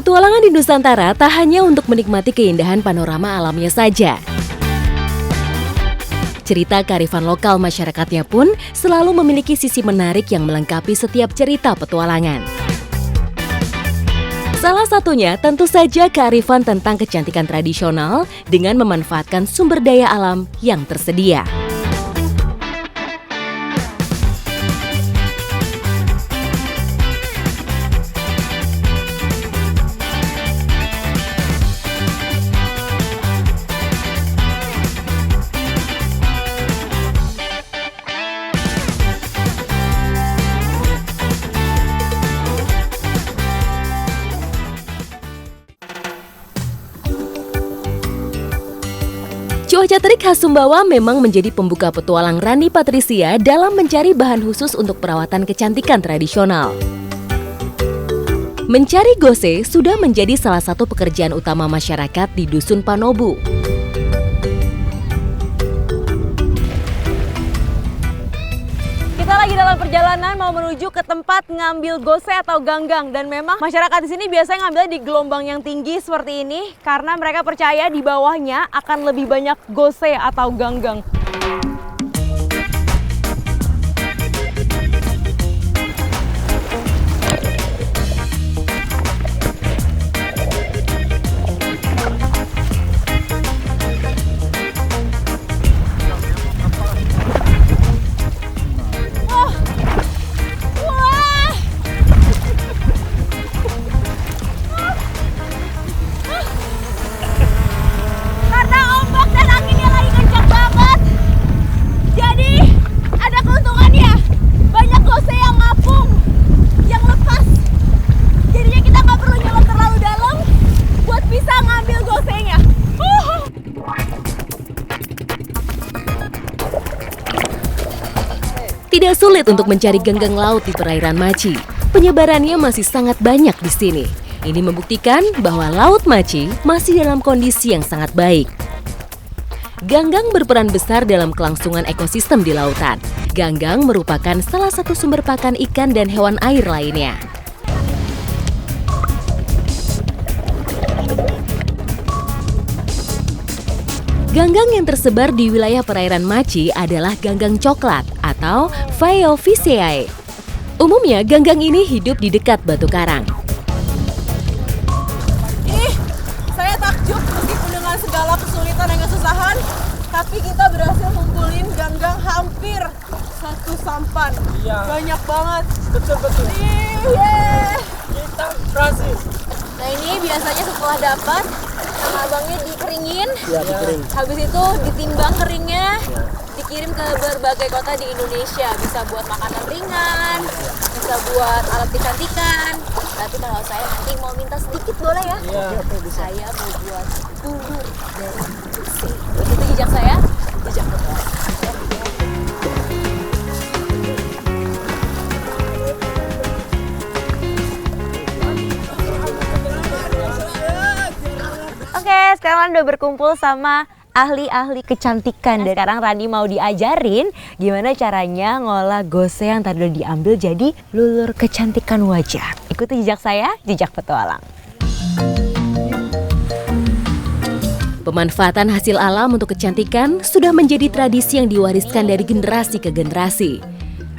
Petualangan di Nusantara tak hanya untuk menikmati keindahan panorama alamnya saja. Cerita kearifan lokal masyarakatnya pun selalu memiliki sisi menarik yang melengkapi setiap cerita petualangan. Salah satunya tentu saja kearifan tentang kecantikan tradisional dengan memanfaatkan sumber daya alam yang tersedia. Cuaca terik khas Sumbawa memang menjadi pembuka petualang Rani Patricia dalam mencari bahan khusus untuk perawatan kecantikan tradisional. Mencari gose sudah menjadi salah satu pekerjaan utama masyarakat di Dusun Panobu. Kita lagi dalam perjalanan mau menuju ke tempat ngambil gose atau ganggang, dan memang masyarakat di sini biasanya ngambilnya di gelombang yang tinggi seperti ini karena mereka percaya di bawahnya akan lebih banyak gose atau ganggang. Tidak sulit untuk mencari ganggang laut di perairan Maci. Penyebarannya masih sangat banyak di sini. Ini membuktikan bahwa Laut Maci masih dalam kondisi yang sangat baik. Ganggang berperan besar dalam kelangsungan ekosistem di lautan. Ganggang merupakan salah satu sumber pakan ikan dan hewan air lainnya. Ganggang yang tersebar di wilayah perairan Maci adalah ganggang coklat atau Phaeophyceae. Umumnya ganggang ini hidup di dekat batu karang. Saya takjub meskipun dengan segala kesulitan dan kesusahan, tapi kita berhasil ngumpulin ganggang hampir 1 sampan. Iya. Banyak banget. Betul. Kita berhasil. Nah ini biasanya setelah dapat, sama abangnya dikeringin. Ya, dikering. Habis itu ditimbang keringnya, dikirim ke berbagai kota di Indonesia. Bisa buat makanan ringan, bisa buat alat kecantikan. Tapi kalau saya nanti mau minta sedikit boleh ya? Iya. Saya mau buat bubur dari gose. Itu jejak saya, jejak petualang. Oke, sekarang udah berkumpul sama ahli-ahli kecantikan. Dan sekarang Rani mau diajarin gimana caranya ngolah gose yang tadi udah diambil jadi lulur kecantikan wajah. Ikuti jejak saya, jejak petualang. Pemanfaatan hasil alam untuk kecantikan sudah menjadi tradisi yang diwariskan dari generasi ke generasi.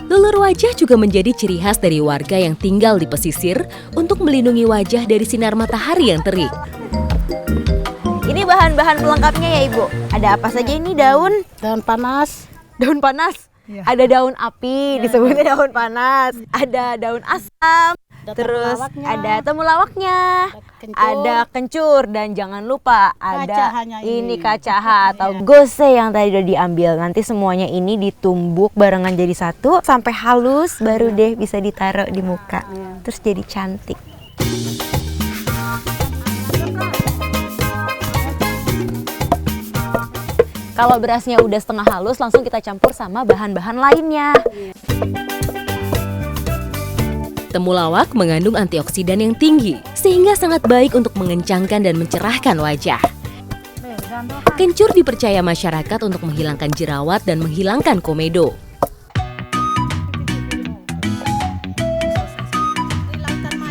Lulur wajah juga menjadi ciri khas dari warga yang tinggal di pesisir untuk melindungi wajah dari sinar matahari yang terik. Ini bahan-bahan pelengkapnya ya Ibu. Ada apa saja ini? Daun? Daun panas. Daun panas? Ya. Ada daun api, disebutnya daun panas. Ada daun asam. Terus ada temulawaknya, ada kencur, dan jangan lupa ada ini kacaha atau gose yang tadi udah diambil. Nanti semuanya ini ditumbuk barengan jadi satu sampai halus, baru deh bisa ditaruh di muka. Terus jadi cantik. Kalau berasnya udah setengah halus, langsung kita campur sama bahan-bahan lainnya. Temulawak mengandung antioksidan yang tinggi, sehingga sangat baik untuk mengencangkan dan mencerahkan wajah. Kencur dipercaya masyarakat untuk menghilangkan jerawat dan menghilangkan komedo.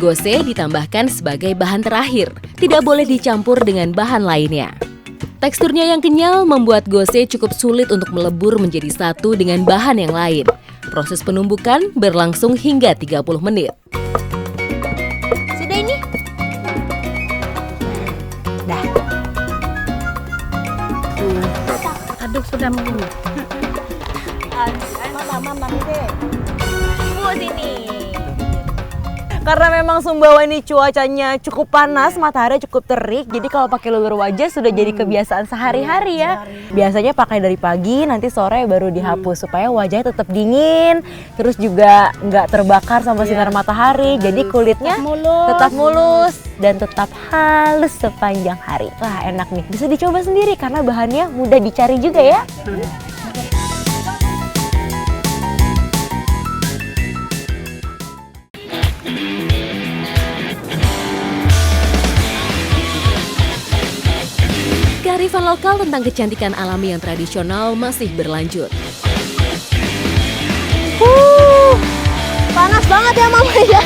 Gose ditambahkan sebagai bahan terakhir, tidak boleh dicampur dengan bahan lainnya. Teksturnya yang kenyal membuat gose cukup sulit untuk melebur menjadi satu dengan bahan yang lain. Proses penumbukan berlangsung hingga 30 menit. Sudah ini? Dah. Aduk sudah begini. Sini. Karena memang Sumbawa ini cuacanya cukup panas, matahari cukup terik, jadi kalau pakai lulur wajah sudah jadi kebiasaan sehari-hari ya. Biasanya pakai dari pagi, nanti sore baru dihapus supaya wajahnya tetap dingin, terus juga nggak terbakar sama sinar matahari, jadi kulitnya tetap mulus dan tetap halus sepanjang hari. Wah enak nih, bisa dicoba sendiri karena bahannya mudah dicari juga ya. Kearifan lokal tentang kecantikan alami yang tradisional masih berlanjut. Panas banget ya Mama ya.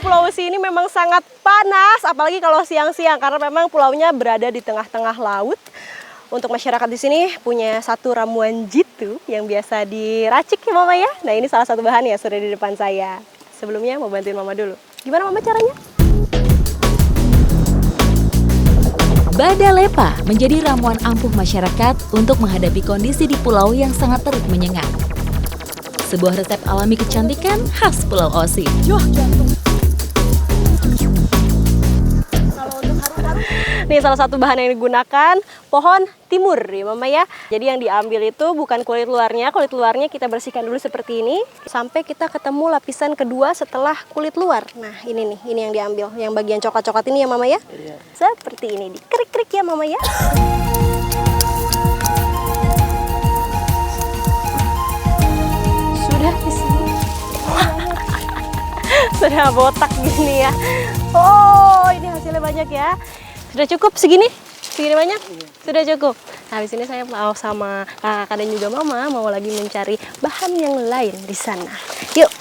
Pulau Wesi ini memang sangat panas, apalagi kalau siang-siang karena memang pulaunya berada di tengah-tengah laut. Untuk masyarakat di sini punya satu ramuan jitu yang biasa diracik ya Mama ya. Nah ini salah satu bahan ya sudah di depan saya. Sebelumnya mau bantuin Mama dulu. Gimana Mama caranya? Badalepa menjadi ramuan ampuh masyarakat untuk menghadapi kondisi di pulau yang sangat terik menyengat. Sebuah resep alami kecantikan khas Pulau Osi. Nih salah satu bahan yang digunakan pohon timur ya Mama ya. Jadi yang diambil itu bukan kulit luarnya kita bersihkan dulu seperti ini sampai kita ketemu lapisan kedua setelah kulit luar. Nah ini nih, ini yang diambil, yang bagian coklat-coklat ini ya Mama ya. Seperti ini, dikerik-kerik ya Mama ya. Sudah di sini. Sudah botak gini ya. Oh ini hasilnya banyak ya. Sudah cukup segini? Segini banyak? Sudah cukup. Nah, habis ini saya mau sama kakak dan juga Mama mau lagi mencari bahan yang lain di sana. Yuk.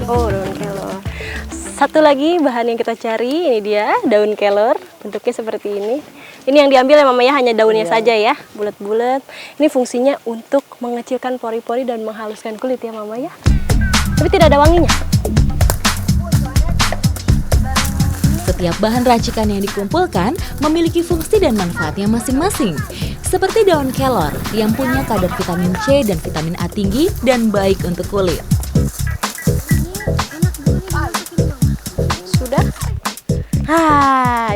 Oh, daun kelor. Satu lagi bahan yang kita cari, ini dia daun kelor. Bentuknya seperti ini. Ini yang diambil ya Mama ya, hanya daunnya saja ya, bulat-bulat. Ini fungsinya untuk mengecilkan pori-pori dan menghaluskan kulit ya Mama ya. Tapi tidak ada wanginya. Setiap bahan racikan yang dikumpulkan memiliki fungsi dan manfaatnya masing-masing. Seperti daun kelor yang punya kadar vitamin C dan vitamin A tinggi dan baik untuk kulit. Sudah?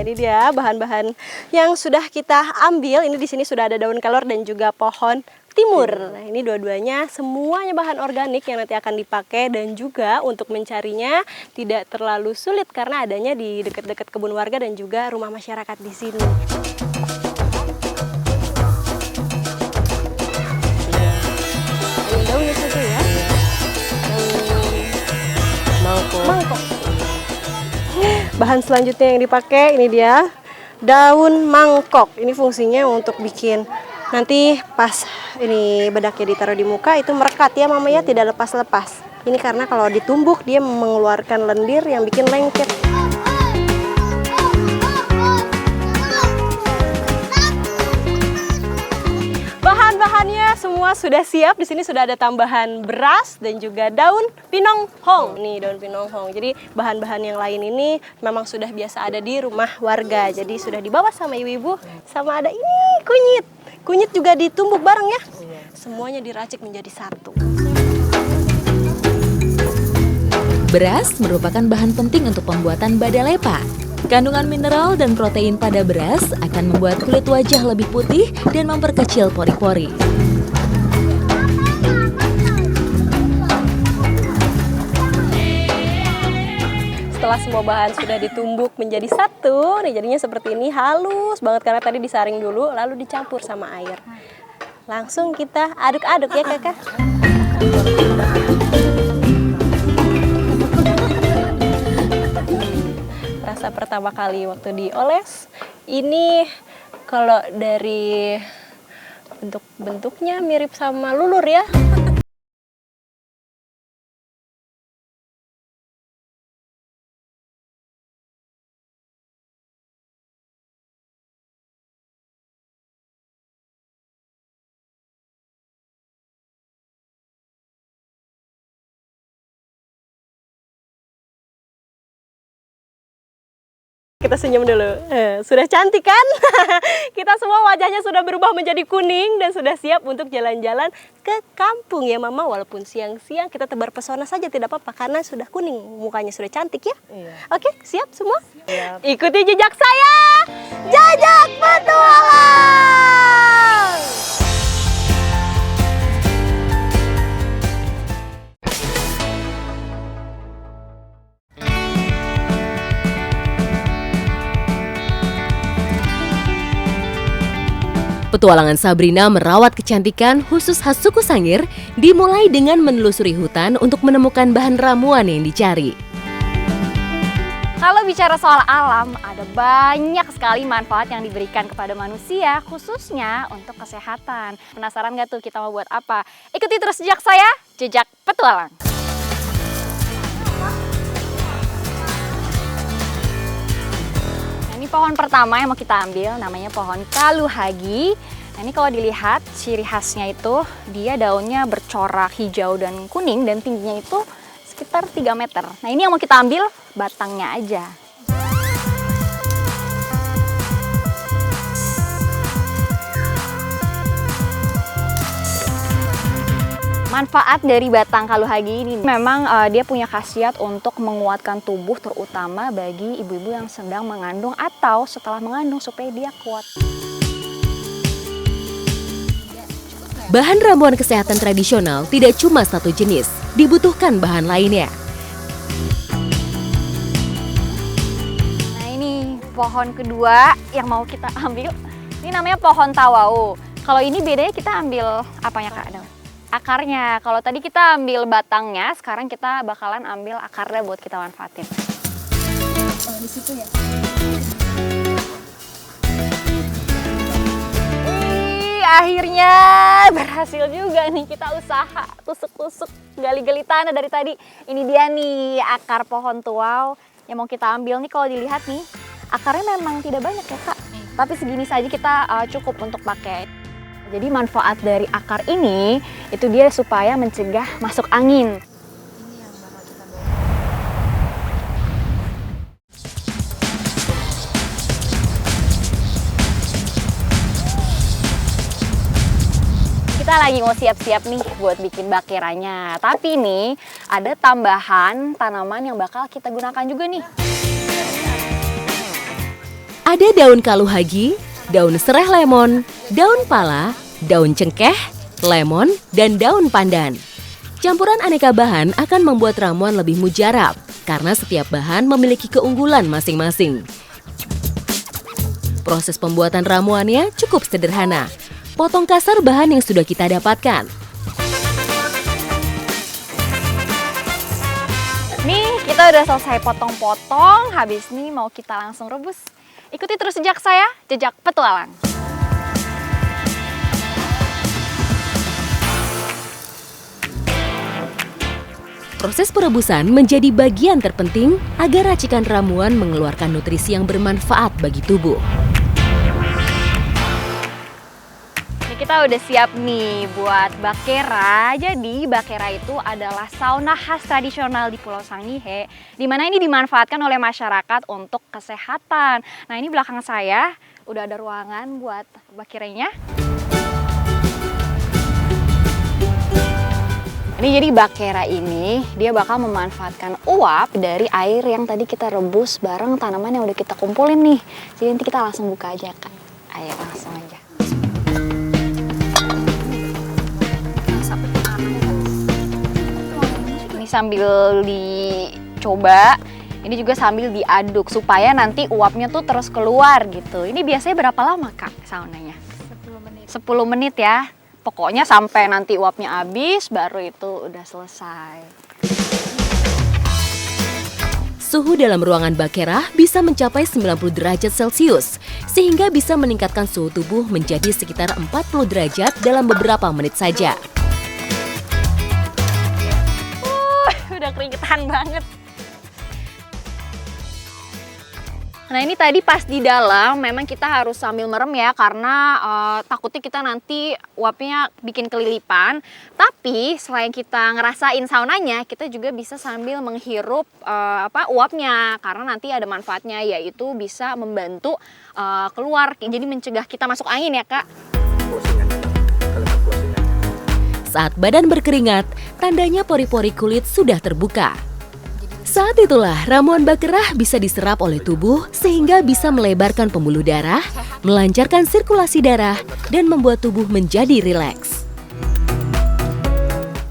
Ini dia bahan-bahan yang sudah kita ambil. Ini di sini sudah ada daun kelor dan juga pohon timur. Nah, ini dua-duanya semuanya bahan organik yang nanti akan dipakai dan juga untuk mencarinya tidak terlalu sulit karena adanya di dekat-dekat kebun warga dan juga rumah masyarakat di sini. Daunnya saja ya. Mangkok. Bahan selanjutnya yang dipakai ini dia daun mangkok. Ini fungsinya untuk bikin nanti pas ini bedaknya ditaruh di muka itu merekat ya Mama ya, tidak lepas-lepas. Ini karena kalau ditumbuk dia mengeluarkan lendir yang bikin lengket. Bahan-bahannya semua sudah siap. Di sini sudah ada tambahan beras dan juga daun pinong hong. Nih daun pinong hong. Jadi bahan-bahan yang lain ini memang sudah biasa ada di rumah warga. Jadi sudah dibawa sama ibu-ibu. Sama ada ini kunyit. Kunyit juga ditumbuk bareng ya. Semuanya diracik menjadi satu. Beras merupakan bahan penting untuk pembuatan badalepa. Kandungan mineral dan protein pada beras akan membuat kulit wajah lebih putih dan memperkecil pori-pori. Setelah semua bahan sudah ditumbuk menjadi satu, nih jadinya seperti ini, halus banget karena tadi disaring dulu lalu dicampur sama air. Langsung kita aduk-aduk ya Kakak. Rasa pertama kali waktu dioles, ini kalau dari bentuknya mirip sama lulur ya. Kita senyum dulu. Sudah cantik kan? Kita semua wajahnya sudah berubah menjadi kuning dan sudah siap untuk jalan-jalan ke kampung ya Mama. Walaupun siang-siang kita tebar pesona saja tidak apa-apa karena sudah kuning, mukanya sudah cantik ya. Iya. Oke, siap semua? Siap. Ikuti jejak saya. Jejak petualang. Petualangan Sabrina merawat kecantikan khusus khas suku Sangir dimulai dengan menelusuri hutan untuk menemukan bahan ramuan yang dicari. Kalau bicara soal alam, ada banyak sekali manfaat yang diberikan kepada manusia, khususnya untuk kesehatan. Penasaran nggak tuh kita mau buat apa? Ikuti terus jejak saya, Jejak Petualang. Ini pohon pertama yang mau kita ambil, namanya pohon kaluhagi. Nah, ini kalau dilihat ciri khasnya itu dia daunnya bercorak hijau dan kuning dan tingginya itu sekitar 3 meter. Nah, ini yang mau kita ambil batangnya aja. Manfaat dari batang kaluhagi ini memang dia punya khasiat untuk menguatkan tubuh, terutama bagi ibu-ibu yang sedang mengandung atau setelah mengandung supaya dia kuat. Bahan ramuan kesehatan tradisional tidak cuma satu jenis, dibutuhkan bahan lainnya. Nah, ini pohon kedua yang mau kita ambil. Ini namanya pohon tawau. Kalau ini bedanya kita ambil apanya, Kak? Akarnya. Kalau tadi kita ambil batangnya, sekarang kita bakalan ambil akarnya buat kita manfaatin. Oh, di situ ya. Wih, akhirnya berhasil juga nih kita usaha tusuk-tusuk gali-gali tanah dari tadi. Ini dia nih akar pohon tuau yang mau kita ambil nih. Kalau dilihat nih, akarnya memang tidak banyak ya, Kak. Tapi segini saja kita cukup untuk pakai. Jadi manfaat dari akar ini, itu dia supaya mencegah masuk angin. Kita lagi mau siap-siap nih buat bikin bakeranya. Tapi nih, ada tambahan tanaman yang bakal kita gunakan juga nih. Ada daun kaluhagi, daun serai lemon, daun pala, daun cengkeh, lemon, dan daun pandan. Campuran aneka bahan akan membuat ramuan lebih mujarab karena setiap bahan memiliki keunggulan masing-masing. Proses pembuatan ramuannya cukup sederhana. Potong kasar bahan yang sudah kita dapatkan. Nih, kita udah selesai potong-potong, habis ini mau kita langsung rebus. Ikuti terus jejak saya, Jejak Petualang. Proses perebusan menjadi bagian terpenting agar racikan ramuan mengeluarkan nutrisi yang bermanfaat bagi tubuh. Ini kita udah siap nih buat bakera. Jadi bakera itu adalah sauna khas tradisional di Pulau Sangihe, di mana ini dimanfaatkan oleh masyarakat untuk kesehatan. Nah, ini belakang saya udah ada ruangan buat bakeranya. Ini jadi bakera ini dia bakal memanfaatkan uap dari air yang tadi kita rebus bareng tanaman yang udah kita kumpulin nih. Jadi nanti kita langsung buka aja, Kak. Ayo langsung aja. Ini sambil dicoba, ini juga sambil diaduk supaya nanti uapnya tuh terus keluar gitu. Ini biasanya berapa lama, Kak, saunanya? 10 menit. 10 menit ya. Pokoknya sampai nanti uapnya habis, baru itu udah selesai. Suhu dalam ruangan Bakerah bisa mencapai 90 derajat Celcius, sehingga bisa meningkatkan suhu tubuh menjadi sekitar 40 derajat dalam beberapa menit saja. Udah keringetan banget. Nah ini tadi pas di dalam memang kita harus sambil merem ya karena takutnya kita nanti uapnya bikin kelilipan. Tapi selain kita ngerasain saunanya, kita juga bisa sambil menghirup uapnya karena nanti ada manfaatnya yaitu bisa membantu keluar, jadi mencegah kita masuk angin ya Kak. Saat badan berkeringat, tandanya pori-pori kulit sudah terbuka. Saat itulah ramuan Bakerah bisa diserap oleh tubuh sehingga bisa melebarkan pembuluh darah, melancarkan sirkulasi darah, dan membuat tubuh menjadi rileks.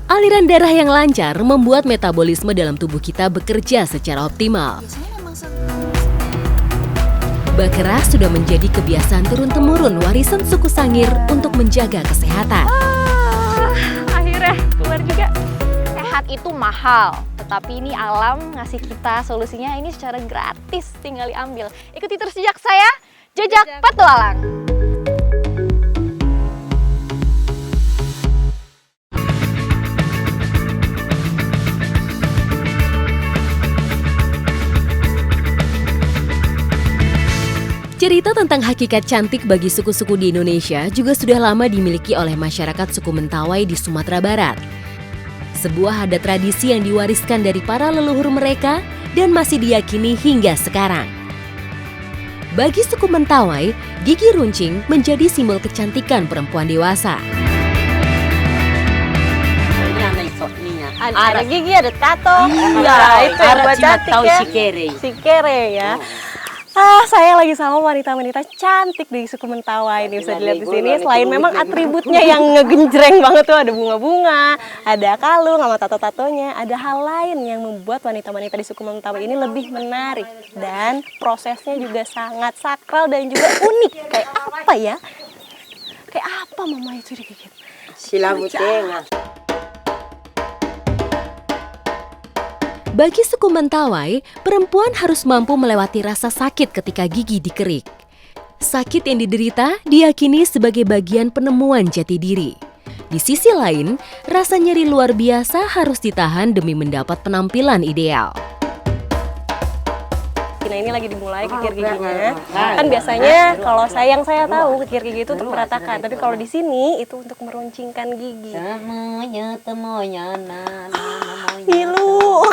Aliran darah yang lancar membuat metabolisme dalam tubuh kita bekerja secara optimal. Bakerah sudah menjadi kebiasaan turun-temurun warisan suku Sangir untuk menjaga kesehatan. Akhirnya keluar juga. Sehat itu mahal, tetapi ini alam ngasih kita solusinya ini secara gratis, tinggal diambil. Ikuti terus jejak saya, Jejak Petualang. Cerita tentang hakikat cantik bagi suku-suku di Indonesia juga sudah lama dimiliki oleh masyarakat suku Mentawai di Sumatera Barat. Sebuah adat tradisi yang diwariskan dari para leluhur mereka dan masih diyakini hingga sekarang. Bagi suku Mentawai, gigi runcing menjadi simbol kecantikan perempuan dewasa. Ada gigi, ada tato. Iya, itu yang buat cantik ya. Si kere ya. Saya lagi sama wanita-wanita cantik di suku Mentawai ini, bisa dilihat di sini. Selain memang atributnya yang ngegenjreng banget tuh, ada bunga-bunga, ada kalung sama tato-tatonya, ada hal lain yang membuat wanita-wanita di suku Mentawai ini lebih menarik dan prosesnya juga sangat sakral dan juga unik. Kayak apa ya? Kayak apa mama itu digigit? Silamutenga. Bagi suku Mentawai, perempuan harus mampu melewati rasa sakit ketika gigi dikerik. Sakit yang diderita diyakini sebagai bagian penemuan jati diri. Di sisi lain, rasa nyeri luar biasa harus ditahan demi mendapat penampilan ideal. Nah ini lagi dimulai kikir giginya. Kan biasanya kalau saya tahu kikir gigi itu untuk meratakan, tapi kalau di sini itu untuk meruncingkan gigi. Ngilu.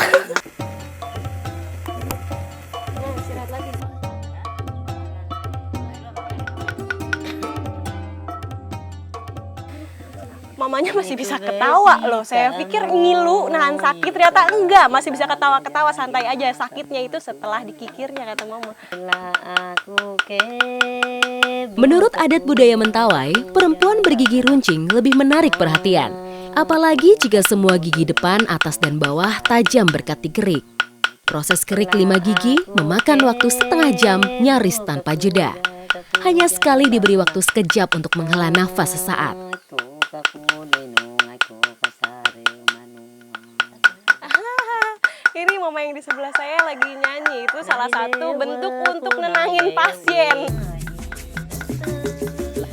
Mamanya masih bisa ketawa loh. Saya pikir ngilu, nahan sakit, ternyata enggak, masih bisa ketawa-ketawa santai aja. Sakitnya itu setelah dikikirnya kata mama. Menurut adat budaya Mentawai, perempuan bergigi runcing lebih menarik perhatian. Apalagi jika semua gigi depan, atas dan bawah tajam berkat dikerik. Proses kerik 5 gigi memakan waktu setengah jam nyaris tanpa jeda. Hanya sekali diberi waktu sekejap untuk menghela nafas sesaat. Ini mama yang di sebelah saya lagi nyanyi. Itu salah satu bentuk untuk nenangin pasien.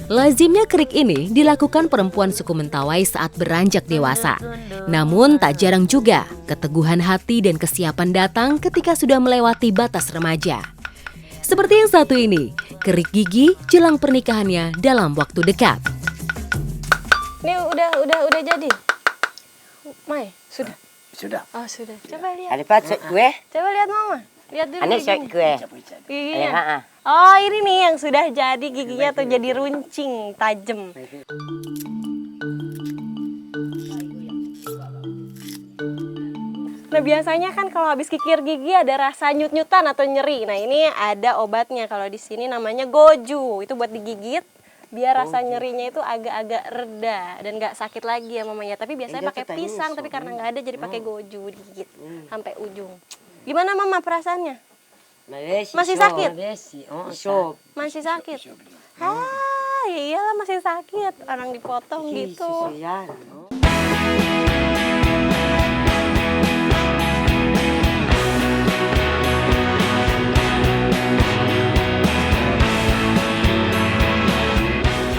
Lazimnya kerik ini dilakukan perempuan suku Mentawai saat beranjak dewasa. Namun tak jarang juga keteguhan hati dan kesiapan datang ketika sudah melewati batas remaja. Seperti yang satu ini, kerik gigi jelang pernikahannya dalam waktu dekat. Ini udah jadi. Mai, sudah. Sudah. Oh, sudah. Coba lihat. Ada pasak kue? Coba lihat mama. Lihat dulu. Ada sok kue. Giginya. Oh, ini nih yang sudah jadi giginya tuh jadi runcing, tajam. Nah biasanya kan kalau habis kikir gigi ada rasa nyut-nyutan atau nyeri. Nah ini ada obatnya, kalau di sini namanya goju. Itu buat digigit biar rasa nyerinya itu agak-agak reda dan nggak sakit lagi ya mamanya. Tapi biasanya pakai pisang, tapi karena nggak ada jadi pakai goju digigit sampai ujung. Gimana mama perasaannya? Masih sakit? Masih sakit? Ah iyalah masih sakit, orang dipotong gitu.